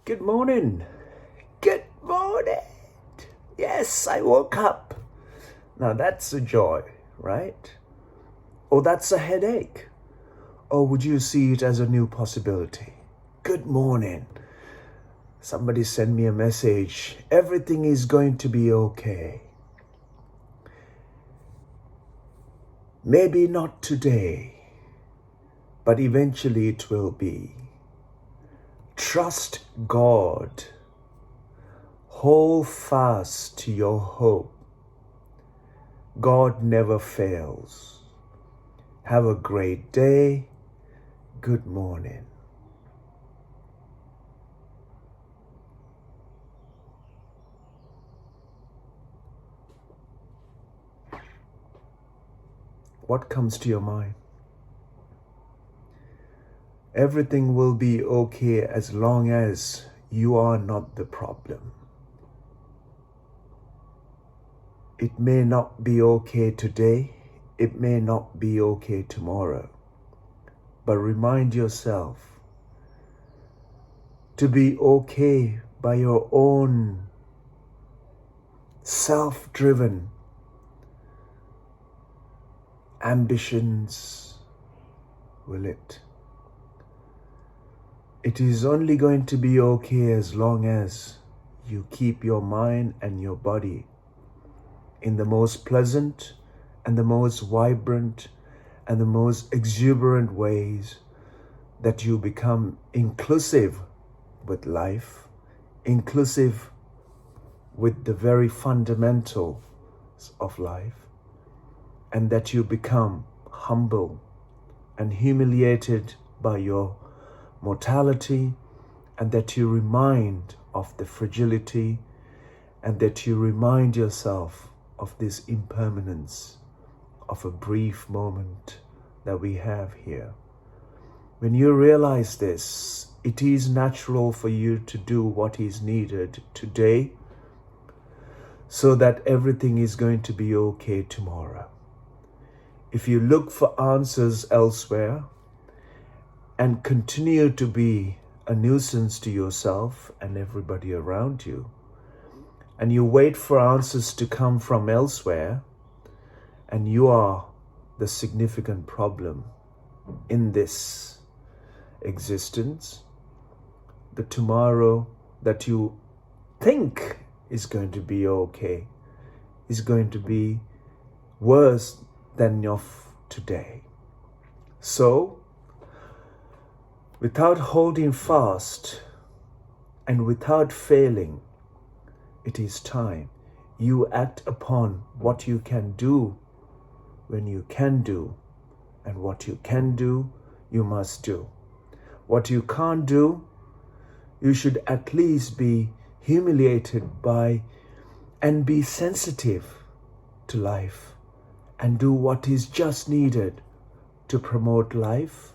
Good morning. Good morning. Yes, I woke up. Now that's a joy, right? Or that's a headache. Or would you see it as a new possibility? Good morning. Somebody send me a message. Everything is going to be okay. Maybe not today, but eventually it will be. Trust God. Hold fast to your hope. God never fails. Have a great day. Good morning. What comes to your mind? Everything will be okay as long as you are not the problem. It may not be okay today. It may not be okay tomorrow. But remind yourself to be okay by your own self-driven ambitions. Will it? It is only going to be okay as long as you keep your mind and your body in the most pleasant and the most vibrant and the most exuberant ways that you become inclusive with life, inclusive with the very fundamentals of life, and that you become humble and humiliated by your mortality, and that you remind of the fragility, and that you remind yourself of this impermanence of a brief moment that we have here. When you realize this, it is natural for you to do what is needed today so that everything is going to be okay tomorrow. If you look for answers elsewhere and continue to be a nuisance to yourself and everybody around you, and you wait for answers to come from elsewhere, and you are the significant problem in this existence, the tomorrow that you think is going to be okay is going to be worse than your today. So, without holding fast and without failing, it is time you act upon what you can do when you can do, and what you can do, you must do. What you can't do, you should at least be humiliated by and be sensitive to life and do what is just needed to promote life,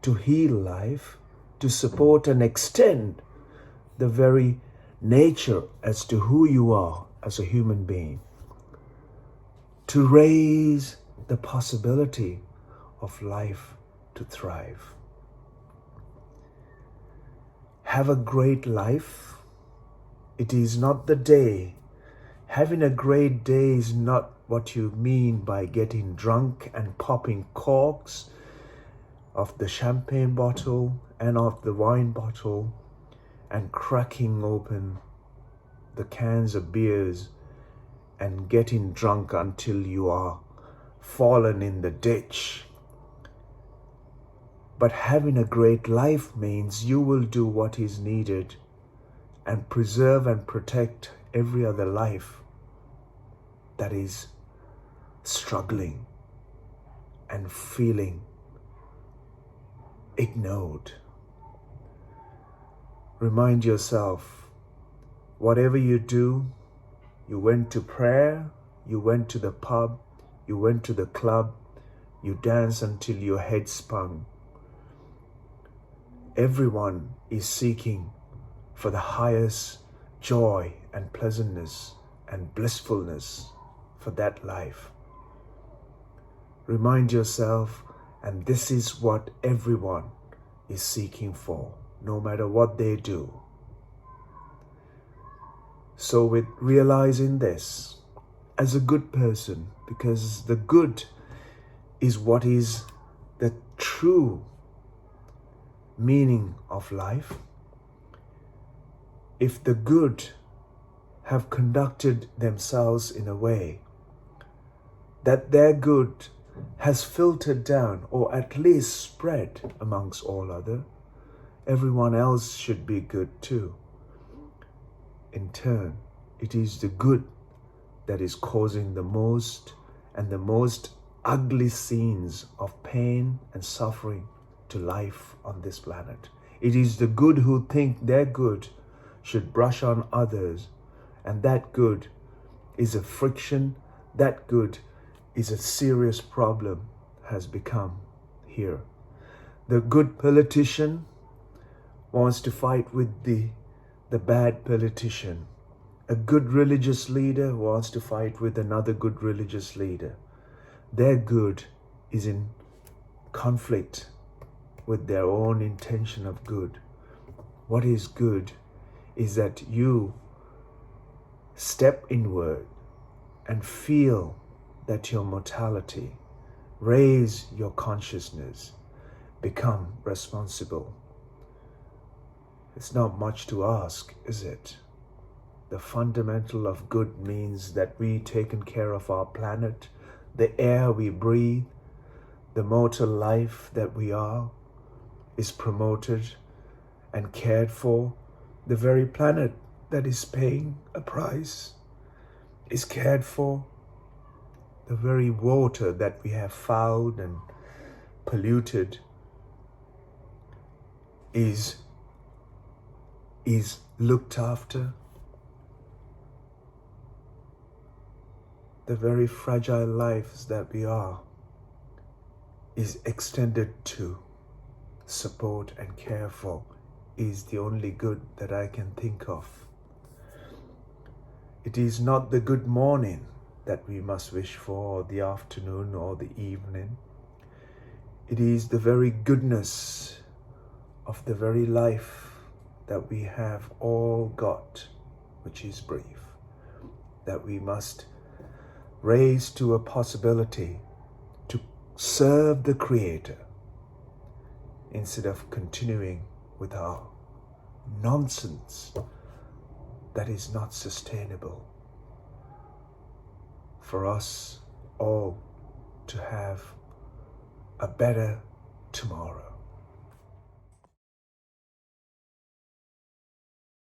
to heal life, to support and extend the very nature as to who you are as a human being, to raise the possibility of life to thrive. Have a great life. It is not the day. Having a great day is not what you mean by getting drunk and popping corks of the champagne bottle and of the wine bottle and cracking open the cans of beers and getting drunk until you are fallen in the ditch. But having a great life means you will do what is needed and preserve and protect every other life that is struggling and feeling ignored. Remind yourself, whatever you do, you went to prayer, you went to the pub, you went to the club, you danced until your head spun. Everyone is seeking for the highest joy and pleasantness and blissfulness for that life. Remind yourself, and this is what everyone is seeking for, no matter what they do. So with realizing this as a good person, because the good is what is the true meaning of life. If the good have conducted themselves in a way that their good has filtered down or at least spread amongst all other, everyone else should be good too. In turn, it is the good that is causing the most ugly scenes of pain and suffering to life on this planet. It is the good who think their good should brush on others, and that good is a friction, that good is a serious problem has become here. The good politician wants to fight with the bad politician. A good religious leader wants to fight with another good religious leader. Their good is in conflict with their own intention of good. What is good is that you step inward and feel that your mortality, raise your consciousness, become responsible. It's not much to ask, is it? The fundamental of good means that we taken care of our planet, the air we breathe, the mortal life that we are, is promoted and cared for. The very planet that is paying a price is cared for. The very water that we have fouled and polluted is looked after. The very fragile lives that we are is extended to, support and care for, is the only good that I can think of. It is not the good morning that we must wish for, or the afternoon or the evening. It is the very goodness of the very life that we have all got, which is brief, that we must raise to a possibility to serve the Creator instead of continuing with our nonsense that is not sustainable for us all to have a better tomorrow.